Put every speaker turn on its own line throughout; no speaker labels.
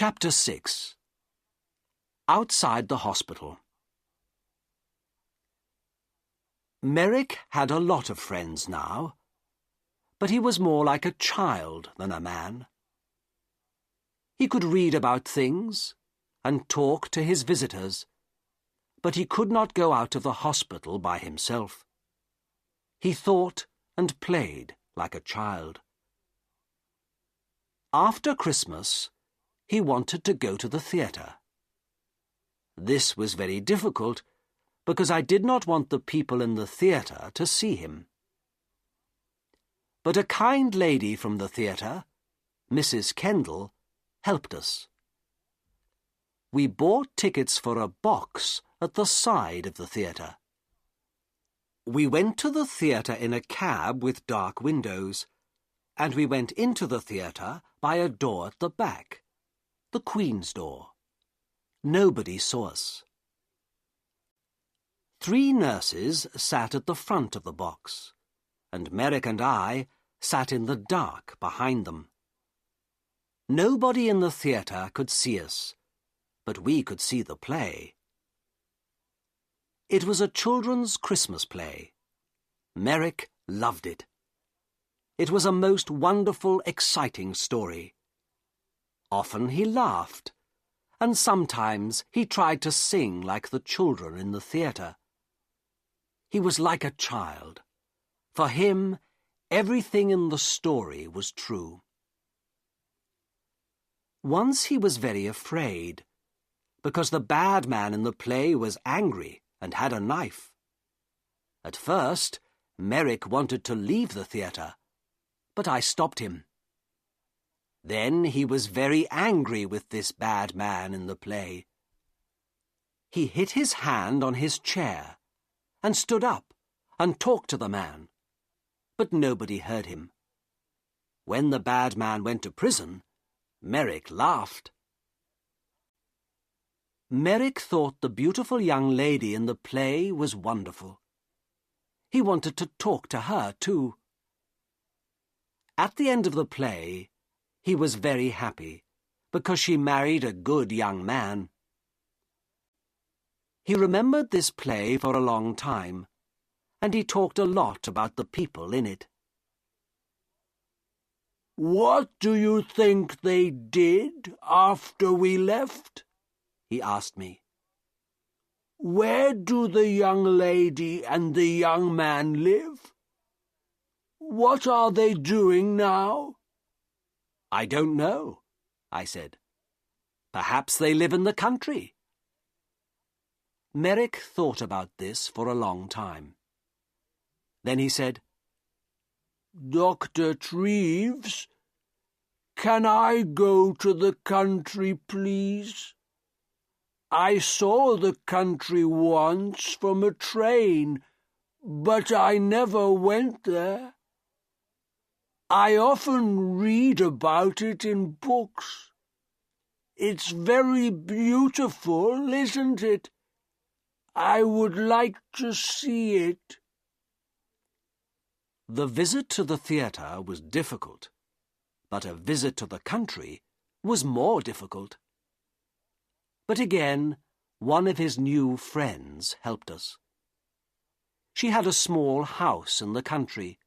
Chapter 6. Outside the Hospital. Merrick had a lot of friends now, but he was more like a child than a man. He could read about things and talk to his visitors, but he could not go out of the hospital by himself. He thought and played like a child. After Christmas, he wanted to go to the theatre. This was very difficult, because I did not want the people in the theatre to see him. But a kind lady from the theatre, Mrs. Kendall, helped us. We bought tickets for a box at the side of the theatre. We went to the theatre in a cab with dark windows, and we went into the theatre by a door at the back, the Queen's door. Nobody saw us. 3 nurses sat at the front of the box, and Merrick and I sat in the dark behind them. Nobody in the theatre could see us, but we could see the play. It was a children's Christmas play. Merrick loved it. It was a most wonderful, exciting story. Often he laughed, and sometimes he tried to sing like the children in the theatre. He was like a child. For him, everything in the story was true. Once he was very afraid, because the bad man in the play was angry and had a knife. At first, Merrick wanted to leave the theatre, but I stopped him. Then he was very angry with this bad man in the play. He hit his hand on his chair and stood up and talked to the man, but nobody heard him. When the bad man went to prison, Merrick laughed. Merrick thought the beautiful young lady in the play was wonderful. He wanted to talk to her, too. At the end of the play, he was very happy, because she married a good young man. He remembered this play for a long time, and he talked a lot about the people in it.
"What do you think they did after we left?"
he asked me.
"Where do the young lady and the young man live? What are they doing now?"
"I don't know," I said. "Perhaps they live in the country." Merrick thought about this for a long time. Then he said,
"Dr. Treves, can I go to the country, please? I saw the country once from a train, but I never went there. I often read about it in books. It's very beautiful, isn't it? I would like to see it." The visit to the theatre was difficult, but a visit to the country was more difficult. But again, one of his new friends helped us. She had a small house in the country,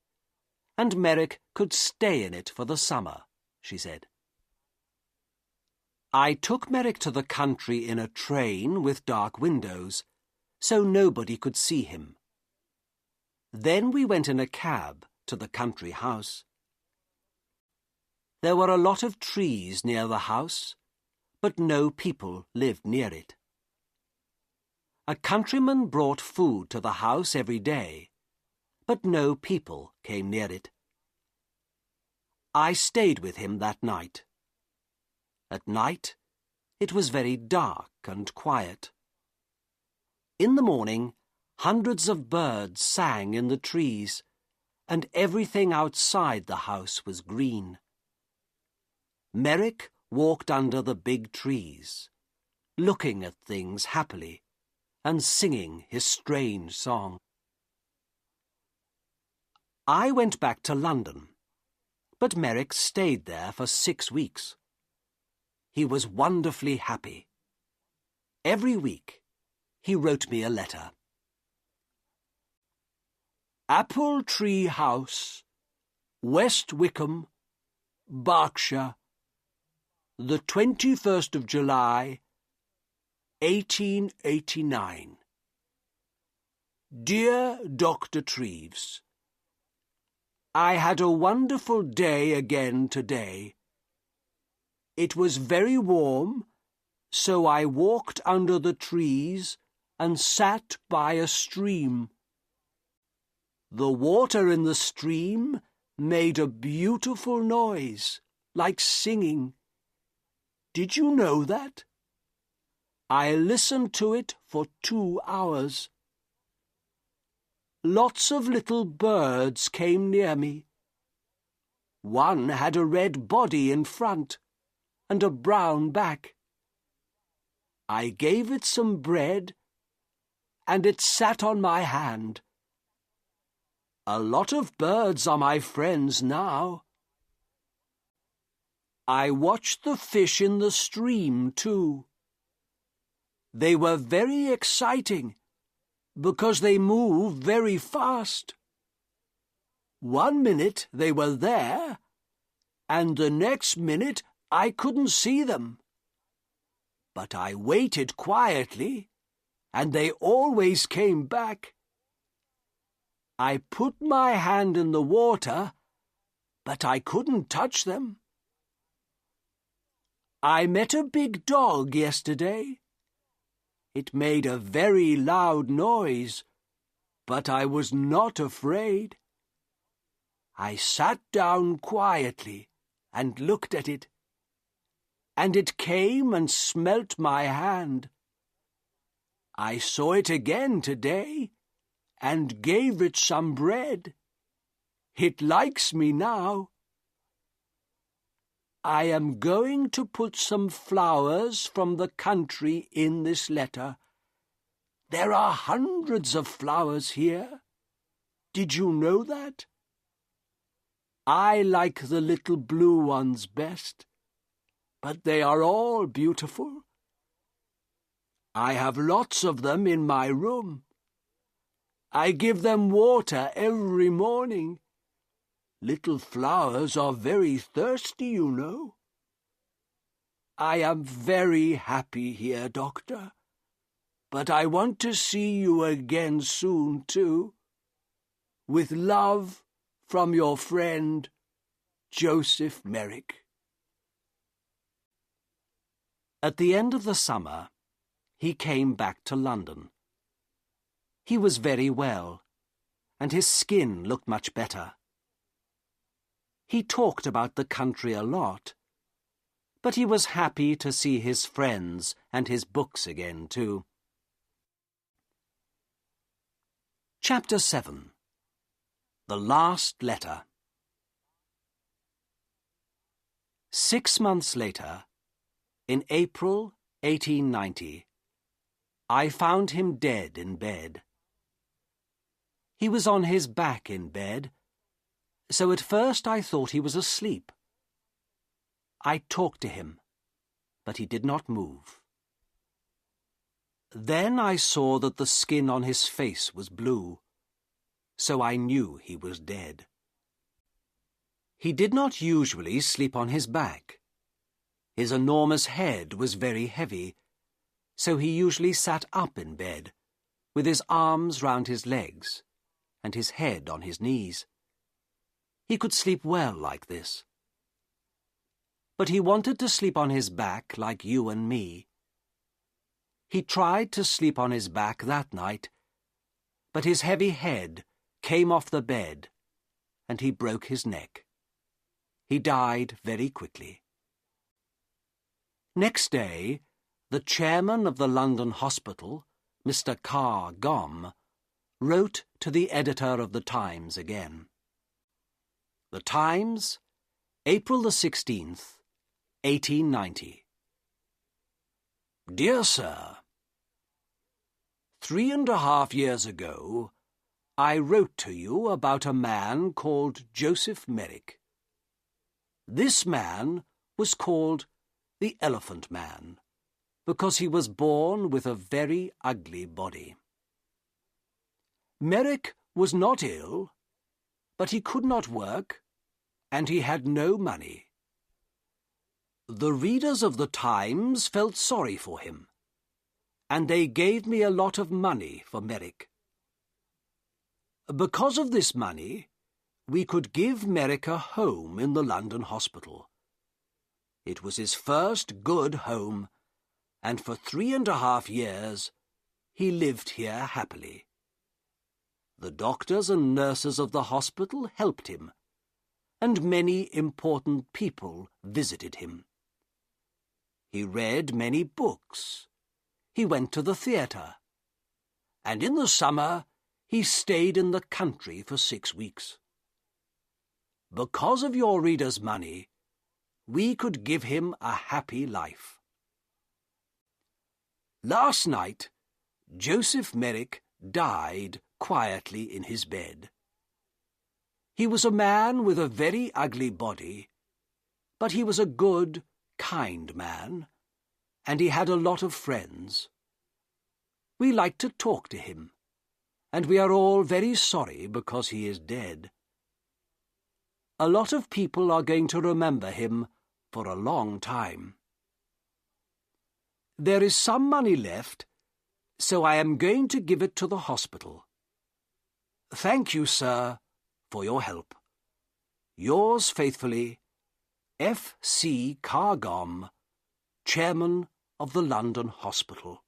and Merrick could stay in it for the summer, she said. I took Merrick to the country in a train with dark windows, so nobody could see him. Then we went in a cab to the country house. There were a lot of trees near the house, but no people lived near it. A countryman brought food to the house every day, but no people came near it. I stayed with him that night. At night, it was very dark and quiet. In the morning, hundreds of birds sang in the trees, and everything outside the house was green. Merrick walked under the big trees, looking at things happily and singing his strange song. I went back to London, but Merrick stayed there for 6 weeks.
he was wonderfully happy. Every week, he wrote me a letter.
Apple Tree House, West Wickham, Berkshire, the 21st of July, 1889. Dear Dr. Treves, I had a wonderful day again today. It was very warm, so I walked under the trees and sat by a stream. The water in the stream made a beautiful noise, like singing. Did you know that? I listened to it for 2 hours. Lots of little birds came near me. One had a red body in front and a brown back. I gave it some bread, and it sat on my hand. A lot of birds are my friends now. I watched the fish in the stream, too. They were very exciting, because they move very fast. 1 minute they were there, and the next minute I couldn't see them. But I waited quietly, and they always came back. I put my hand in the water, but I couldn't touch them. I met a big dog yesterday. It made a very loud noise, but I was not afraid. I sat down quietly and looked at it, and it came and smelt my hand. I saw it again today and gave it some bread. It likes me now. I am going to put some flowers from the country in this letter. There are hundreds of flowers here. Did you know that? I like the little blue ones best, but they are all beautiful. I have lots of them in my room. I give them water every morning. Little flowers are very thirsty, you know. I am very happy here, Doctor, but I want to see you again soon, too. With love from your friend, Joseph Merrick.
At the end of the summer, he came back to London. He was very well, and his skin looked much better. He talked about the country a lot, but he was happy to see his friends and his books again, too. Chapter 7. The Last Letter. 6 months later, in April 1890, I found him dead in bed. He was on his back in bed, so at first I thought he was asleep. I talked to him, but he did not move. Then I saw that the skin on his face was blue, so I knew he was dead. He did not usually sleep on his back. His enormous head was very heavy, so he usually sat up in bed, with his arms round his legs and his head on his knees. He could sleep well like this. But he wanted to sleep on his back like you and me. He tried to sleep on his back that night, but his heavy head came off the bed, and he broke his neck. He died very quickly. Next day, the chairman of the London hospital, Mr. Carr Gomm, wrote to the editor of the Times again. The Times, April the 16th, 1890. Dear Sir, 3.5 years ago, I wrote to you about a man called Joseph Merrick. This man was called the Elephant Man, because he was born with a very ugly body. Merrick was not ill, but he could not work, and he had no money. The readers of the Times felt sorry for him, and they gave me a lot of money for Merrick. Because of this money, we could give Merrick a home in the London hospital. It was his first good home, and for 3.5 years he lived here happily. The doctors and nurses of the hospital helped him, and many important people visited him. He read many books. He went to the theatre. And in the summer, he stayed in the country for 6 weeks. Because of your readers' money, we could give him a happy life. Last night, Joseph Merrick died quietly in his bed. He was a man with a very ugly body, but he was a good, kind man, and he had a lot of friends. We like to talk to him, and we are all very sorry because he is dead. A lot of people are going to remember him for a long time. There is some money left, so I am going to give it to the hospital. Thank you, sir, for your help. Yours faithfully, F. C. Cargom, Chairman of the London Hospital.